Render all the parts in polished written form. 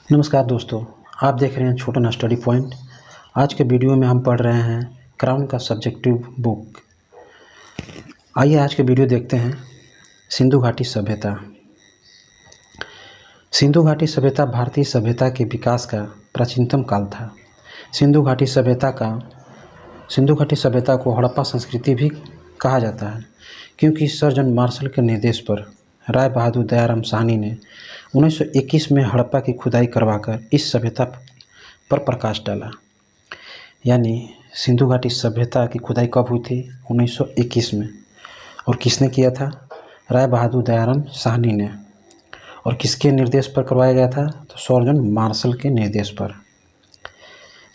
नमस्कार दोस्तों, आप देख रहे हैं छोटा स्टडी पॉइंट। आज के वीडियो में हम पढ़ रहे हैं क्राउन का सब्जेक्टिव बुक। आइए आज के वीडियो देखते हैं। सिंधु घाटी सभ्यता। सिंधु घाटी सभ्यता भारतीय सभ्यता के विकास का प्राचीनतम काल था। सिंधु घाटी सभ्यता को हड़प्पा संस्कृति भी कहा जाता है, क्योंकि सर जॉन मार्शल के निर्देश पर राय बहादुर दयाराम साहनी ने 1921 में हड़प्पा की खुदाई करवाकर इस सभ्यता पर प्रकाश डाला। यानी सिंधु घाटी सभ्यता की खुदाई कब हुई थी? 1921 में। और किसने किया था? राय बहादुर दयाराम साहनी ने। और किसके निर्देश पर करवाया गया था? तो सर जॉन मार्शल के निर्देश पर।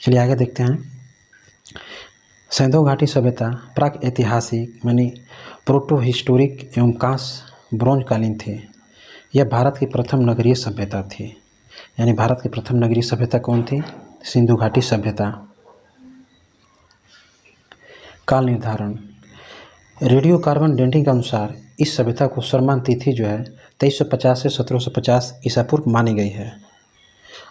चलिए आगे देखते हैं। सिंधु घाटी सभ्यता प्राक ऐतिहासिक यानी प्रोटो हिस्टोरिक एवं कांस्य ब्रोंज कालीन थी। यह भारत की प्रथम नगरीय सभ्यता थी। यानी भारत की प्रथम नगरीय सभ्यता कौन थी? सिंधु घाटी सभ्यता। काल निर्धारण। रेडियो कार्बन डेटिंग के अनुसार इस सभ्यता को सर्मान तिथि जो है 2350 से 1750 ईसा पूर्व मानी गई है।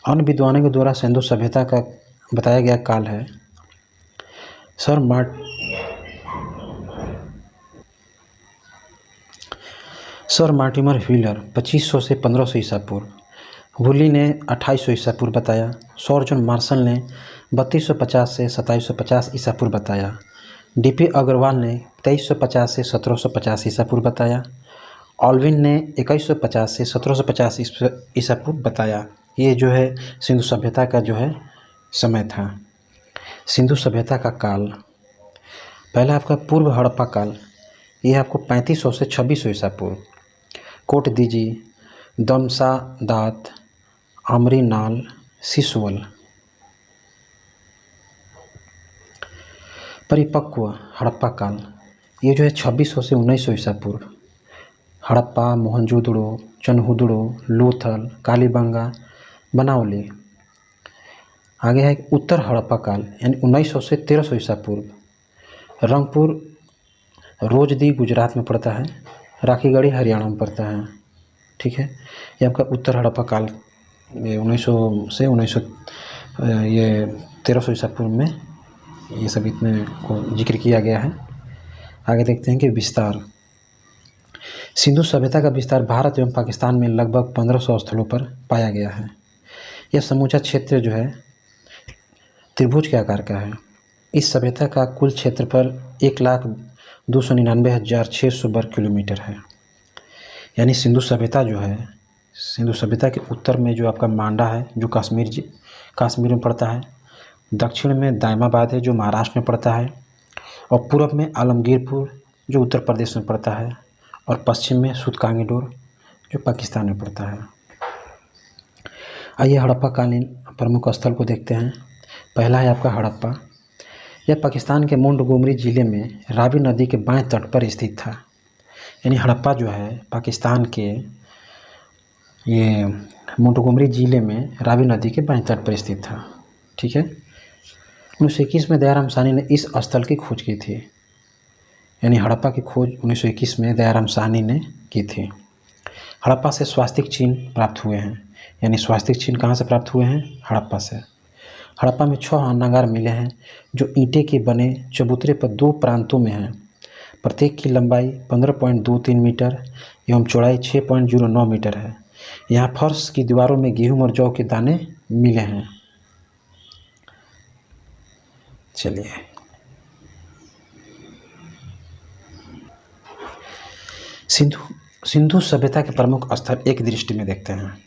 अन्य विद्वानों के द्वारा सिंधु सभ्यता का बताया गया काल है सर मार्टिमर व्हीलर 2500 से 1500 ईसा पूर्व, वुली ने 2800 ईसा पूर्व बताया। सर जॉन मार्शल ने 3250 से 2750 ईसा पूर्व बताया। डीपी अग्रवाल ने 2350 से 1750 ईसा पूर्व बताया। ऑल्विन ने 2150 से 1750 ईसा पूर्व बताया। ये जो है सिंधु सभ्यता का जो है समय था। सिंधु सभ्यता का काल पहला आपका पूर्व हड़प्पा काल, ये आपको 3500 से 2600 ईसा पूर्व। कोट दीजी, दमसा दात, आमरी नाल, सिसवल। परिपक्व हड़प्पा काल, ये जो है 2600 से 1900 ईसा पूर्व। हड़प्पा, मोहनजोदड़ो, चनहुदड़ो, लोथल, कालीबंगा, बनावली। आगे है उत्तर हड़प्पा काल यानी 1900 से 1300 ईसा पूर्व। रंगपुर रोजदी गुजरात में पड़ता है, राखीगढ़ी हरियाणा में पड़ता है। ठीक है, ये आपका उत्तर हड़प्पा काल 1900 से 1300 ईसा पूर्व में ये सब इतने को जिक्र किया गया है। आगे देखते हैं कि विस्तार। सिंधु सभ्यता का विस्तार भारत एवं पाकिस्तान में लगभग 1500 स्थलों पर पाया गया है। यह समूचा क्षेत्र जो है त्रिभुज के आकार का है। इस सभ्यता का कुल क्षेत्रफल 1,299,600 वर्ग किलोमीटर है। यानी सिंधु सभ्यता जो है, सिंधु सभ्यता के उत्तर में जो आपका मांडा है जो कश्मीर में पड़ता है, दक्षिण में दायमाबाद है जो महाराष्ट्र में पड़ता है, और पूर्व में आलमगीरपुर जो उत्तर प्रदेश में पड़ता है, और पश्चिम में सूतकांगीडोर जो पाकिस्तान में पड़ता है। आइए हड़प्पा कालीन प्रमुख स्थल को देखते हैं। पहला है आपका हड़प्पा। यह पाकिस्तान के मोंटगोमरी ज़िले में रावी नदी के बाएं तट पर स्थित था। यानी हड़प्पा जो है पाकिस्तान के ये मोंटगोमरी ज़िले में रावी नदी के बाएं तट पर स्थित था। ठीक है, 1921 में दयाराम साहनी ने इस स्थल की खोज की थी। यानी हड़प्पा की खोज 1921 में दयाराम साहनी ने की थी। हड़प्पा से स्वास्तिक चिन्ह प्राप्त हुए हैं। यानी स्वास्तिक चिन्ह कहाँ से प्राप्त हुए हैं? हड़प्पा से। हड़प्पा में 6 अन्नागार मिले हैं जो ईंटे के बने चबूतरे पर 2 प्रांतों में हैं। प्रत्येक की लंबाई 15.23 मीटर एवं चौड़ाई 6.09 मीटर है। यहाँ फर्श की दीवारों में गेहूं और जौ के दाने मिले हैं। चलिए सिंधु सभ्यता के प्रमुख स्थल एक दृष्टि में देखते हैं।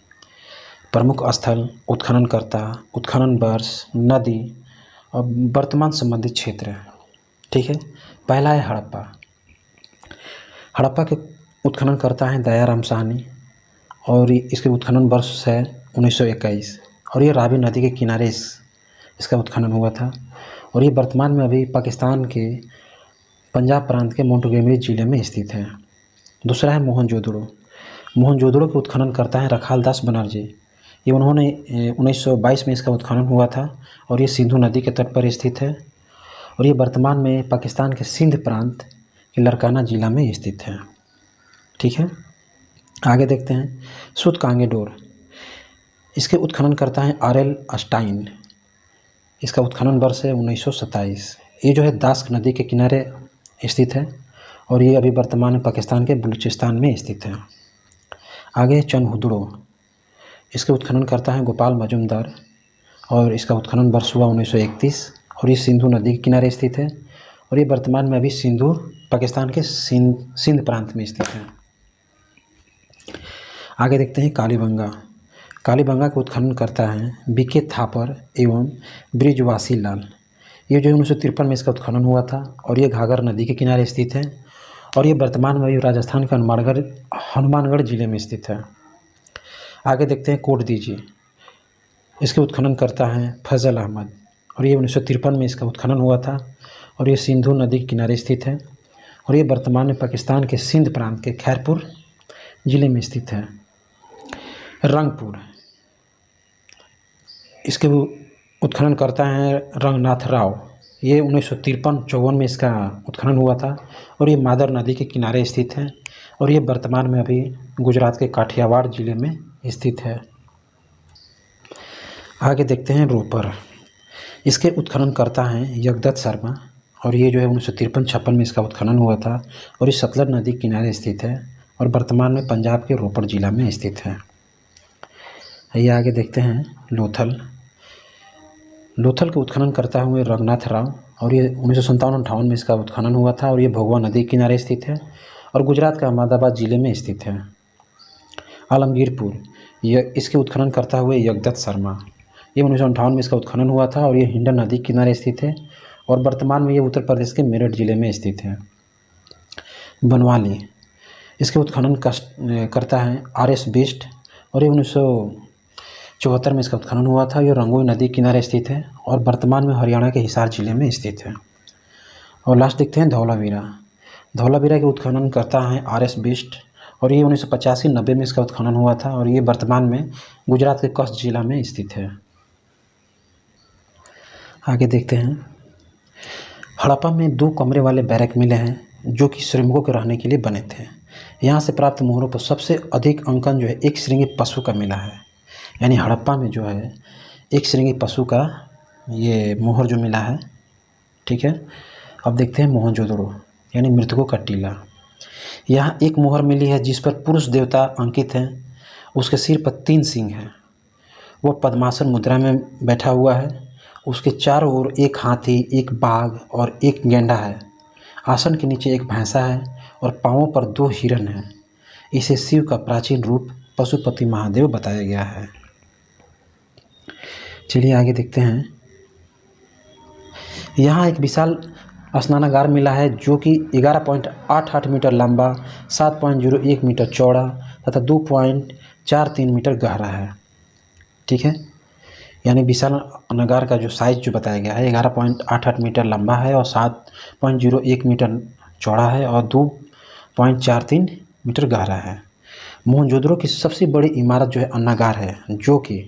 प्रमुख स्थल, उत्खननकर्ता, उत्खनन वर्ष, नदी और वर्तमान संबंधित क्षेत्र। ठीक है, पहला है हड़प्पा। हड़प्पा के उत्खननकर्ता हैं दयाराम साहनी और इसके उत्खनन वर्ष है 1921, और ये रावी नदी के किनारे इसका उत्खनन हुआ था। और ये वर्तमान में अभी पाकिस्तान के पंजाब प्रांत के मोंटगोमरी ज़िले में स्थित है। दूसरा है मोहनजोदड़ो। मोहनजोदड़ो के उत्खनन करता है रखालदास बनर्जी। ये उन्होंने 1922 में इसका उत्खनन हुआ था, और ये सिंधु नदी के तट पर स्थित है, और ये वर्तमान में पाकिस्तान के सिंध प्रांत के लरकाना ज़िला में स्थित है। ठीक है, आगे देखते हैं सूतकांगीडोर। इसके उत्खननकर्ता हैं आरएल स्टाइन। इसका उत्खनन वर्ष है 1927। ये जो है दास्क नदी के किनारे स्थित है और ये अभी वर्तमान में पाकिस्तान के बलूचिस्तान में स्थित है। आगे चनहुदड़ो। इसके उत्खननकर्ता हैं गोपाल मजुमदार और इसका उत्खनन वर्ष हुआ 1931 और ये सिंधु नदी के किनारे स्थित है और ये वर्तमान में अभी पाकिस्तान के सिंध प्रांत में स्थित है। आगे देखते हैं कालीबंगा। कालीबंगा का उत्खनन करता है बीके थापर एवं ब्रिजवासी लाल। ये जो 1953 में इसका उत्खनन हुआ था और ये घाघर नदी के किनारे स्थित है और ये वर्तमान में राजस्थान के हनुमानगढ़ जिले में स्थित है। आगे देखते हैं कोट दीजिए। इसके उत्खनन करता है फजल अहमद और ये 1953 में इसका उत्खनन हुआ था और ये सिंधु नदी के किनारे स्थित है और ये वर्तमान में पाकिस्तान के सिंध प्रांत के खैरपुर जिले में स्थित है। रंगपुर। इसके उत्खनन करता है रंगनाथ राव। ये 1953-54 में इसका उत्खनन हुआ था और ये मादर नदी के किनारे स्थित है और ये वर्तमान में अभी गुजरात के काठियावाड़ जिले में स्थित है। आगे देखते हैं रोपर। इसके उत्खनन करता है यगदत्त शर्मा और ये जो है 1953-56 में इसका उत्खनन हुआ था और ये सतलज नदी के किनारे स्थित है और वर्तमान में पंजाब के रोपड़ जिला में स्थित है। ये आगे देखते हैं लोथल। लोथल के उत्खनन करता हुए रंगनाथ राव और ये 1957-58 में इसका उत्खनन हुआ था और ये भोगवा नदी के किनारे स्थित है और गुजरात के अहमदाबाद जिले में स्थित है। आलमगीरपुर। इसके उत्खनन करता हुए यगदत्त शर्मा। ये 1958 में इसका उत्खनन हुआ था और ये हिंडन नदी के किनारे स्थित है और वर्तमान में ये उत्तर प्रदेश के मेरठ जिले में स्थित है। बनवाली। इसके उत्खनन करता है आर.एस. बिष्ट और ये 1974 में इसका उत्खनन हुआ था। ये रंगोई नदी के किनारे स्थित है और वर्तमान में हरियाणा के हिसार जिले में स्थित है। और लास्ट देखते हैं धौलावीरा। धौलावीरा के उत्खनन करता है आर.एस. बिष्ट और ये 1985-90 में इसका उत्खनन हुआ था और ये वर्तमान में गुजरात के कच्छ जिला में स्थित है। आगे देखते हैं हड़प्पा में 2 कमरे वाले बैरक मिले हैं जो कि श्रमिकों के रहने के लिए बने थे। यहाँ से प्राप्त मोहरों पर सबसे अधिक अंकन जो है एक श्रृंगी पशु का मिला है। यानी हड़प्पा में जो है एक श्रृंगी पशु का ये मोहर जो मिला है। ठीक है। अब देखते हैं मोहनजोदड़ो यानी मृतकों का टीला। यहाँ एक मोहर मिली है जिस पर पुरुष देवता अंकित हैं। उसके सिर पर 3 सींग हैं। वह पद्मासन मुद्रा में बैठा हुआ है। उसके चारों ओर एक हाथी, एक बाघ और एक गेंडा है। आसन के नीचे एक भैंसा है और पांवों पर 2 हिरण हैं। इसे शिव का प्राचीन रूप पशुपति महादेव बताया गया है। चलिए आगे देखते हैं। यहाँ एक विशाल स्नानागार मिला है जो कि 11.88 मीटर लंबा, 7.01 मीटर चौड़ा तथा 2.43 मीटर गहरा है। ठीक है। यानी विशाल स्नानागार का जो साइज जो बताया गया है 11.88 मीटर लंबा है और 7.01 मीटर चौड़ा है और 2.43 मीटर गहरा है। मोहनजोदड़ो की सबसे बड़ी इमारत जो है अन्नागार है जो कि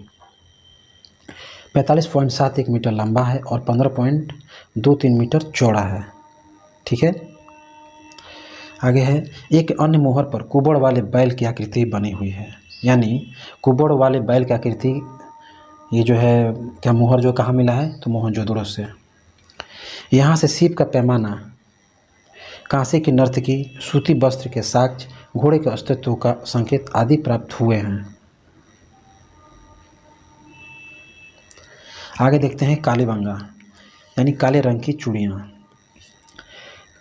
45.71 मीटर लंबा है और 15.23 मीटर चौड़ा है। ठीक है। आगे है एक अन्य मोहर पर कुबड़ वाले बैल की आकृति बनी हुई है। यानी कुबड़ वाले बैल की आकृति ये जो है क्या मोहर जो कहाँ मिला है तो मोहनजोदड़ो से। यहाँ से शिव का पैमाना, कांसे की नर्तकी, सूती वस्त्र के साक्ष्य, घोड़े के अस्तित्व का संकेत आदि प्राप्त हुए हैं। आगे देखते हैं कालीबंगा यानी काले रंग की चूड़ियाँ।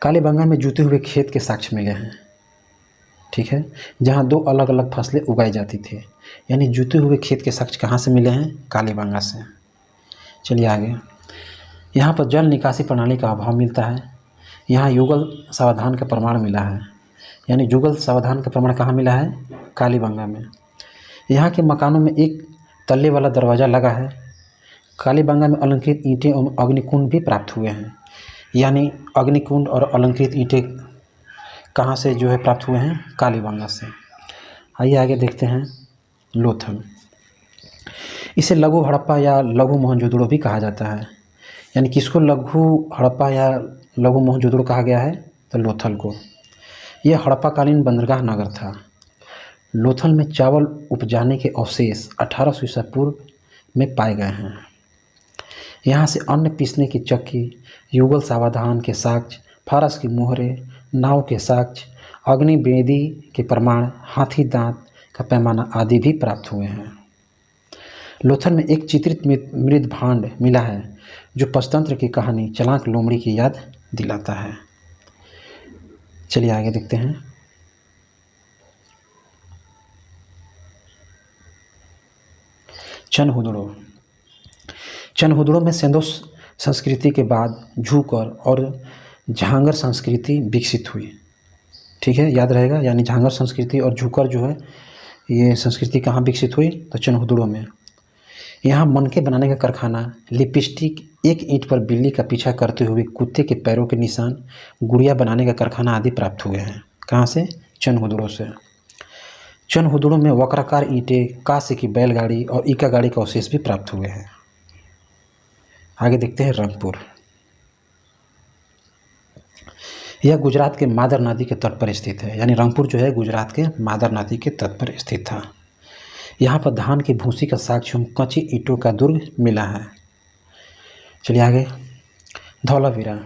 कालीबंगा में जूते हुए खेत के साक्ष्य मिले हैं। ठीक है। जहाँ 2 अलग अलग फसलें उगाई जाती थी। यानी जूते हुए खेत के साक्ष्य कहाँ से मिले हैं? कालीबंगा से। चलिए आगे। यहाँ पर जल निकासी प्रणाली का अभाव मिलता है। यहाँ युगल सावधान का प्रमाण मिला है। यानी युगल सावधान का प्रमाण कहाँ मिला है? कालीबंगा में। यहाँ के मकानों में एक तल्ले वाला दरवाज़ा लगा है। कालीबंगा में अलंकृत ईंटें और अग्निकुंड भी प्राप्त हुए हैं। यानी अग्निकुंड और अलंकृत ईंटें कहाँ से जो है प्राप्त हुए हैं? कालीबंगा से। आइए आगे देखते हैं लोथल। इसे लघु हड़प्पा या लघु मोहनजोदड़ो भी कहा जाता है। यानी किसको लघु हड़प्पा या लघु मोहनजोदड़ो कहा गया है? तो लोथल को। यह हड़प्पाकालीन बंदरगाह नगर था। लोथल में चावल उपजाने के अवशेष 1800 ईसा पूर्व में पाए गए हैं। यहाँ से अन्न पीसने की चक्की, युगल सावधान के साक्ष्य, फारस की मोहरें, नाव के साक्ष्य, अग्नि वेदी के प्रमाण, हाथी दांत का पैमाना आदि भी प्राप्त हुए हैं। लोथल में एक चित्रित मृद भांड मिला है जो पंचतंत्र की कहानी चालाक लोमड़ी की याद दिलाता है। चलिए आगे देखते हैं। चनहुदड़ो में सेंधो संस्कृति के बाद झूकर और झांगर संस्कृति विकसित हुई। ठीक है, याद रहेगा। यानी झांगर संस्कृति और झूकर जो है ये संस्कृति कहाँ विकसित हुई? तो चनहुदड़ो में। यहाँ मनके बनाने का कारखाना, लिपस्टिक, एक ईंट पर बिल्ली का पीछा करते हुए कुत्ते के पैरों के निशान, गुड़िया बनाने का कारखाना आदि प्राप्त हुए हैं। कहाँ से? चनहुदड़ो से। चनहुदड़ो में वक्राकार ईंटें, कांसे की बैलगाड़ी और इक्का गाड़ी का अवशेष भी प्राप्त हुए हैं। आगे देखते हैं रंगपुर। यह गुजरात के मादर नदी के तट पर स्थित है। यानी रंगपुर जो है गुजरात के मादर नदी के तट पर स्थित था। यहाँ पर धान की भूसी का साक्ष्य कच्ची ईंटों का दुर्ग मिला है। चलिए आगे। धौलावीरा।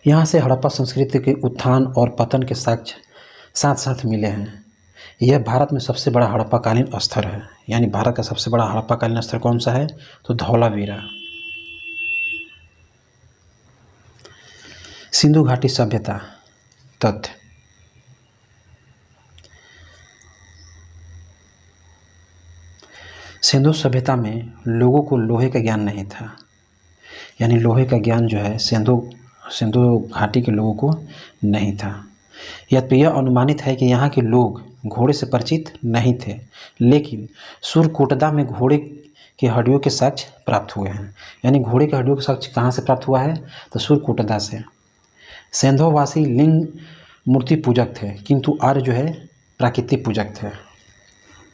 यहाँ से हड़प्पा संस्कृति के उत्थान और पतन के साक्ष्य साथ साथ मिले हैं। यह भारत में सबसे बड़ा हड़प्पाकालीन स्थल है। यानी भारत का सबसे बड़ा हड़प्पाकालीन स्थल कौन सा है? तो धौलावीरा। सिंधु घाटी सभ्यता तथ्य। सिंधु सभ्यता में लोगों को लोहे का ज्ञान नहीं था। यानी लोहे का ज्ञान जो है सिंधु घाटी के लोगों को नहीं था। यह अनुमानित है कि यहाँ के लोग घोड़े से परिचित नहीं थे, लेकिन सुरकोटदा में घोड़े की हड्डियों के साक्ष्य प्राप्त हुए हैं। यानी घोड़े की हड्डियों के साक्ष्य कहाँ से प्राप्त हुआ है? तो सुरकोटदा से। सेंधोवासी लिंग मूर्ति पूजक थे, किंतु आर्य जो है प्राकृतिक पूजक थे।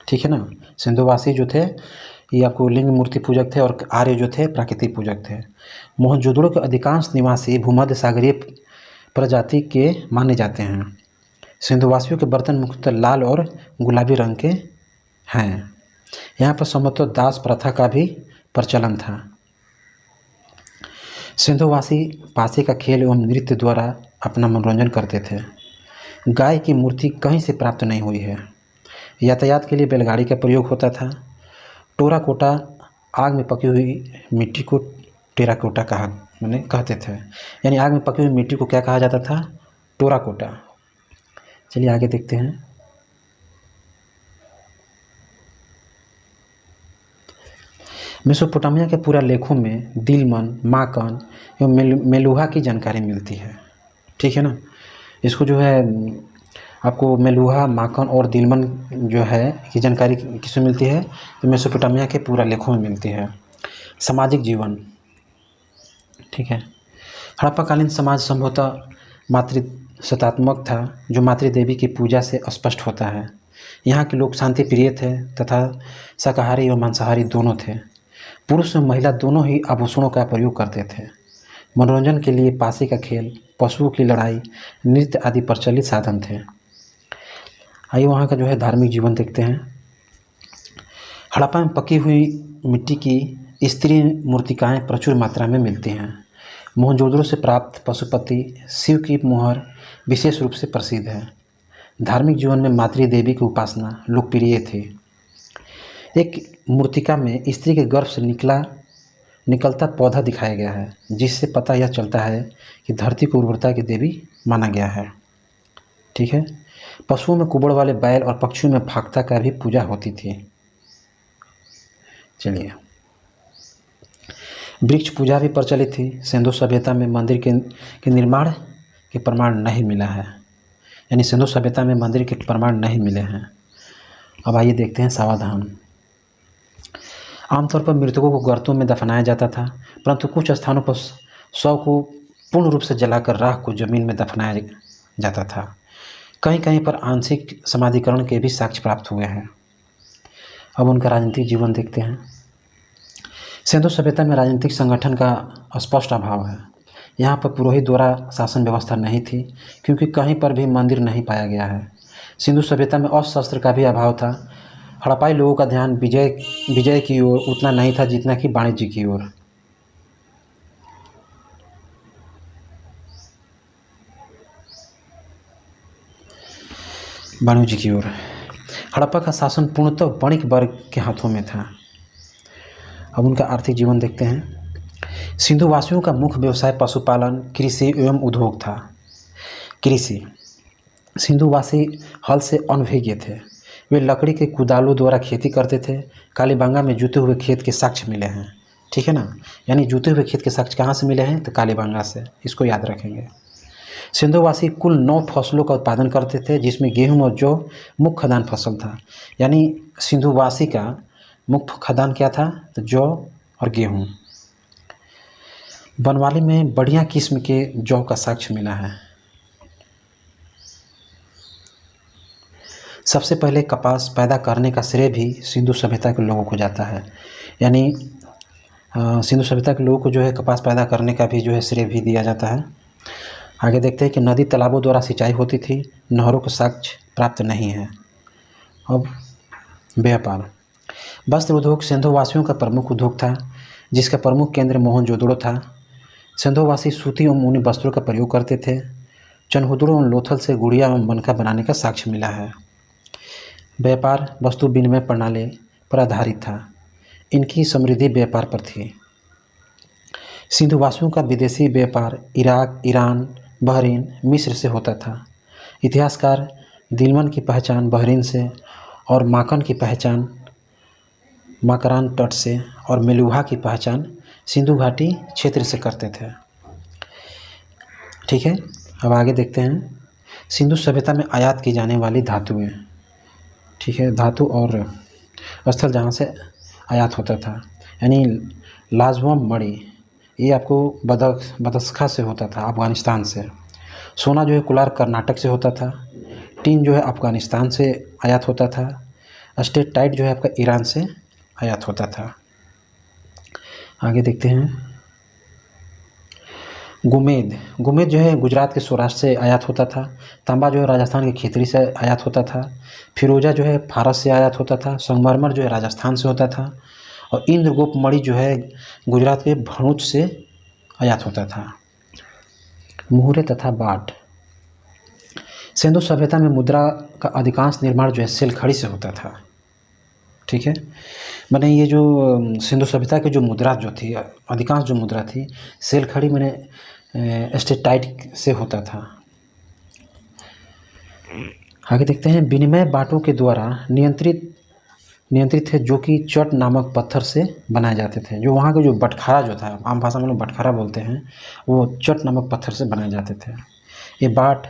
ठीक है ना। सिंधुवासी जो थे ये आपको लिंग मूर्ति पूजक थे और आर्य जो थे प्राकृतिक पूजक थे। मोहनजोदड़ो के अधिकांश निवासी भूमध्य सागरीय प्रजाति के माने जाते हैं। सिंधुवासियों के बर्तन मुख्यतः लाल और गुलाबी रंग के हैं। यहाँ पर संभवतः दास प्रथा का भी प्रचलन था। सिंधुवासी पासे का खेल एवं नृत्य द्वारा अपना मनोरंजन करते थे। गाय की मूर्ति कहीं से प्राप्त नहीं हुई है। यातायात के लिए बैलगाड़ी का प्रयोग होता था। टेराकोटा, आग में पकी हुई मिट्टी को टेराकोटा कहते थे। यानी आग में पकी हुई मिट्टी को क्या कहा जाता था? टेराकोटा। चलिए आगे देखते हैं। मेसोपोटामिया के पूरा लेखों में दिलमन, माकन एवं मेलुहा की जानकारी मिलती है। ठीक है ना। इसको जो है आपको मेलुहा, माकन और दिलमन जो है की जानकारी किसमें मिलती है? तो मेसोपोटामिया के पूरा लेखों में मिलती है। सामाजिक जीवन। ठीक है। हड़प्पाकालीन समाज संभवतः मातृसत्तात्मक था, जो मातृदेवी की पूजा से स्पष्ट होता है। यहाँ के लोग शांति प्रिय थे तथा शाकाहारी और मांसाहारी दोनों थे। पुरुष और महिला दोनों ही आभूषणों का प्रयोग करते थे। मनोरंजन के लिए पासे का खेल, पशुओं की लड़ाई, नृत्य आदि प्रचलित साधन थे। आइए वहाँ का जो है धार्मिक जीवन देखते हैं। हड़प्पा में पकी हुई मिट्टी की स्त्री मूर्तिकाएँ प्रचुर मात्रा में मिलती हैं। मोहनजोदड़ो से प्राप्त पशुपति शिव की मोहर विशेष रूप से प्रसिद्ध है। धार्मिक जीवन में मातृ देवी की उपासना लोकप्रिय थी। एक मूर्तिका में स्त्री के गर्भ से निकलता पौधा दिखाया गया है, जिससे पता यह चलता है कि धरती को उर्वरता की देवी माना गया है। ठीक है। पशुओं में कुबड़ वाले बैल और पक्षियों में फाख्ता का भी पूजा होती थी। चलिए। वृक्ष पूजा भी प्रचलित थी। सिंधु सभ्यता में मंदिर के निर्माण के प्रमाण नहीं मिला है। यानी सिंधु सभ्यता में मंदिर के प्रमाण नहीं मिले हैं। अब आइए देखते हैं सावधान। आमतौर पर मृतकों को गर्तों में दफनाया जाता था, परंतु कुछ स्थानों पर शव को पूर्ण रूप से जलाकर राख को जमीन में दफनाया जाता था। कहीं कहीं पर आंशिक समाधिकरण के भी साक्ष्य प्राप्त हुए हैं। अब उनका राजनीतिक जीवन देखते हैं। सिंधु सभ्यता में राजनीतिक संगठन का स्पष्ट अभाव है। यहाँ पर पुरोहित द्वारा शासन व्यवस्था नहीं थी, क्योंकि कहीं पर भी मंदिर नहीं पाया गया है। सिंधु सभ्यता में अस्त्र का भी अभाव था। हड़प्पाई लोगों का ध्यान विजय की ओर उतना नहीं था जितना कि वाणिज्य की ओर। वाणिज्य की ओर हड़प्पा का शासन पूर्णतः वणिक वर्ग के हाथों में था। अब उनका आर्थिक जीवन देखते हैं। सिंधु वासियों का मुख्य व्यवसाय पशुपालन, कृषि एवं उद्योग था। कृषि, सिंधुवासी हल से अनभिज्ञ थे। वे लकड़ी के कुदालों द्वारा खेती करते थे। कालीबंगा में जूते हुए खेत के साक्ष्य मिले हैं, ठीक है ना। यानी जूते हुए खेत के साक्ष्य कहाँ से मिले हैं? तो कालीबंगा से, इसको याद रखेंगे। सिंधुवासी कुल 9 फसलों का उत्पादन करते थे, जिसमें गेहूं और जौ मुख्य खाद्यान्न फसल था। यानी सिंधुवासी का मुख्य खाद्यान्न क्या था? तो जौ और गेहूं। बनवाली में बढ़िया किस्म के जौ का साक्ष्य मिला है। सबसे पहले कपास पैदा करने का श्रेय भी सिंधु सभ्यता के लोगों को जाता है। यानी सिंधु सभ्यता के लोगों को जो है कपास पैदा करने का भी जो है श्रेय भी दिया जाता है। आगे देखते हैं कि नदी तालाबों द्वारा सिंचाई होती थी। नहरों का साक्ष्य प्राप्त नहीं है। अब व्यापार, वस्त्र उद्योग सिंधुवासियों का प्रमुख उद्योग था, जिसका प्रमुख केंद्र मोहनजोदड़ो था। सिंधुवासी सूती एवं ऊनी वस्त्रों का प्रयोग करते थे। चनहुदड़ो एवं लोथल से गुड़िया एवं मनका बनाने का साक्ष्य मिला है। व्यापार वस्तु विनिमय प्रणाली पर आधारित था। इनकी समृद्धि व्यापार पर थी। सिंधुवासियों का विदेशी व्यापार इराक, ईरान, बहरीन, मिस्र से होता था। इतिहासकार दिलमन की पहचान बहरीन से और माकन की पहचान माकरान तट से और मेलुहा की पहचान सिंधु घाटी क्षेत्र से करते थे, ठीक है। अब आगे देखते हैं सिंधु सभ्यता में आयात की जाने वाली धातुएं, ठीक है। धातु और स्थल जहाँ से आयात होता था, यानी लाजवम मणि, ये आपको बदख्शां से होता था, अफ़गानिस्तान से। सोना जो है कोलार कर्नाटक से होता था। टीन जो है अफ़गानिस्तान से आयात होता था। स्टेटाइट जो है आपका ईरान से आयात होता था। आगे देखते हैं गुमेद जो है गुजरात के सौराष्ट्र से आयात होता था। तांबा जो है राजस्थान के खेतरी से आयात होता था। फिरोजा जो है फारस से आयात होता था। संगमरमर जो है राजस्थान से होता था। और इंद्रगुप्त मणि जो है गुजरात के भरूच से आयात होता था। मुहरे तथा बाट, सिंधु सभ्यता में मुद्रा का अधिकांश निर्माण जो है सेलखड़ी से होता था, ठीक है। मैंने ये जो सिंधु सभ्यता की जो मुद्रा जो थी, अधिकांश जो मुद्रा थी सेलखड़ी मैंने स्टेटाइट से होता था। आगे देखते हैं विनिमय बाटों के द्वारा नियंत्रित थे, जो कि चट नामक पत्थर से बनाए जाते थे। जो वहाँ के जो बटखारा जो था, आम भाषा में लोग बटखारा बोलते हैं, वो चट नामक पत्थर से बनाए जाते थे। ये बाट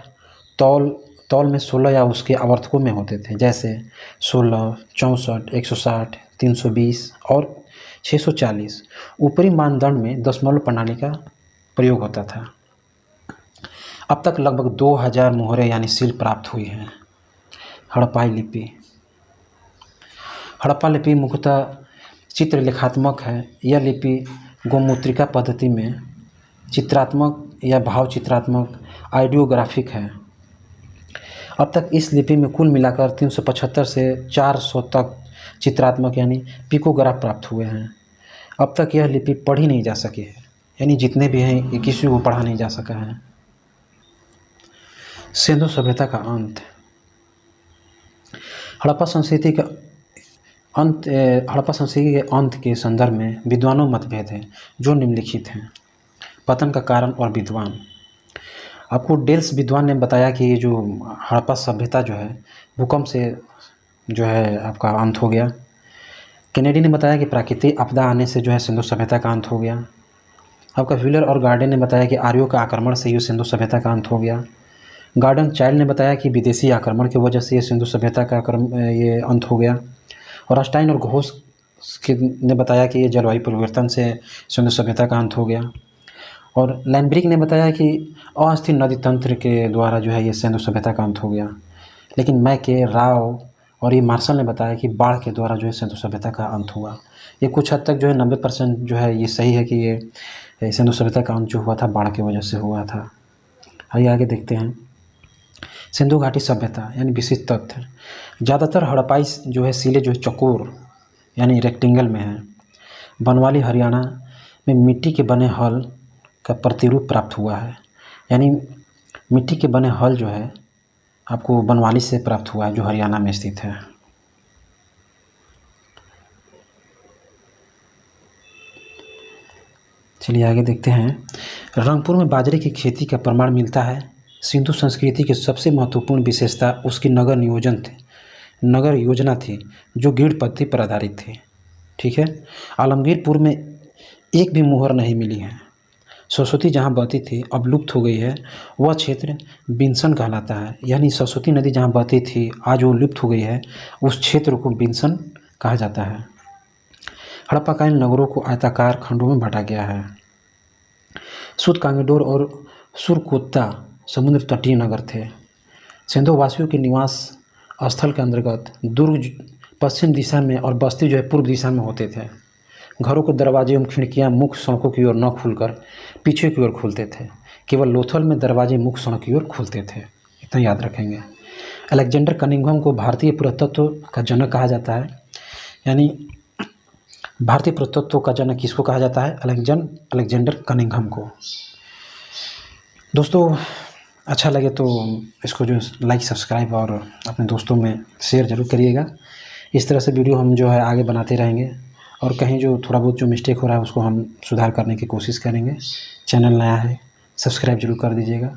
तौल में 16 या उसके आवर्तकों में होते थे, जैसे 16, 64, 160, 320 और 640। ऊपरी मानदंड में दशमलव प्रणाली का प्रयोग होता था। अब तक लगभग 2000 मोहरें यानी सील प्राप्त हुई हैं। हड़प्पाई लिपि, हड़प्पा लिपि मुख्यतः चित्रलेखात्मक है। यह लिपि गोमुद्रिका पद्धति में चित्रात्मक या भावचित्रात्मक आइडियोग्राफिक है। अब तक इस लिपि में कुल मिलाकर 375 से 400 तक चित्रात्मक यानी पिकोग्राफ प्राप्त हुए हैं। अब तक यह लिपि पढ़ी नहीं जा सकी है, यानी जितने भी हैं ये किसी को पढ़ा नहीं जा सका है। सिंधु सभ्यता का अंत, हड़प्पा संस्कृति के अंत के संदर्भ में विद्वानों मतभेद है, जो निम्नलिखित हैं। पतन का कारण और विद्वान, आपको डेल्स विद्वान ने बताया कि ये जो हड़प्पा सभ्यता जो है भूकंप से जो है आपका अंत हो गया। कैनेडी ने बताया कि प्राकृतिक आपदा आने से जो है सिंधु सभ्यता का अंत हो गया। आपका व्हीलर और गार्डन ने बताया कि आर्यों का आक्रमण से ये सिंधु सभ्यता का अंत हो गया। गार्डन चाइल्ड ने बताया कि विदेशी आक्रमण की वजह से ये सिंधु सभ्यता का ये अंत हो गया। और स्टाइन और घोष ने बताया कि ये जलवायु परिवर्तन से सिंधु सभ्यता का अंत हो गया। और लैंब्रिक ने बताया कि अस्थिर नदी तंत्र के द्वारा जो है ये सिंधु सभ्यता का अंत हो गया। लेकिन मैके, राव और ये मार्शल ने बताया कि बाढ़ के द्वारा जो है सिंधु सभ्यता का अंत हुआ। ये कुछ हद तक जो है 90% जो है ये सही है कि ये सिंधु सभ्यता का अंत जो हुआ था बाढ़ की वजह से हुआ था। आइए आगे देखते हैं। सिंधु घाटी सभ्यता यानी विशिष्ट तथ्य, ज़्यादातर हड़प्पाई जो है सिले जो है चौकोर यानी रेक्टेंगल में है। बनवाली हरियाणा में मिट्टी के बने हल का प्रतिरूप प्राप्त हुआ है, यानी मिट्टी के बने हल जो है आपको बनवाली से प्राप्त हुआ है जो हरियाणा में स्थित है। चलिए आगे देखते हैं। रंगपुर में बाजरे की खेती का प्रमाण मिलता है। सिंधु संस्कृति की सबसे महत्वपूर्ण विशेषता उसकी नगर योजना थी जो गीढ़ पद्धति पर आधारित थी। ठीक है। आलमगीरपुर में एक भी मोहर नहीं मिली है। सरस्वती जहाँ बहती थी अब लुप्त हो गई है, वह क्षेत्र बिनसन कहलाता है, यानी सरस्वती नदी जहाँ बहती थी आज वो लुप्त हो गई है, उस क्षेत्र को बिनसन कहा जाता है। हड़प्पाकालीन नगरों को आयताकार खंडों में बांटा गया है। सुदकांगीडोर और सुरकोत्ता समुद्र तटीय नगर थे। सिंधु वासियों के निवास स्थल के अंतर्गत दुर्ग पश्चिम दिशा में और बस्ती जो है पूर्व दिशा में होते थे। घरों के दरवाजे एवं खिड़कियां मुख्य सड़कों की ओर न खुलकर पीछे की ओर खुलते थे। केवल लोथल में दरवाजे मुख्य सड़क की ओर खुलते थे। इतना याद रखेंगे। अलेक्जेंडर कनिंघम को भारतीय पुरातत्व का जनक कहा जाता है, यानी भारतीय पुरातत्व का जनक किसको कहा जाता है? अलेक्जेंडर कनिंघम को। दोस्तों अच्छा लगे तो इसको जो लाइक सब्सक्राइब और अपने दोस्तों में शेयर ज़रूर करिएगा। इस तरह से वीडियो हम जो है आगे बनाते रहेंगे और कहीं जो थोड़ा बहुत जो मिस्टेक हो रहा है उसको हम सुधार करने की कोशिश करेंगे। चैनल नया है, सब्सक्राइब जरूर कर दीजिएगा।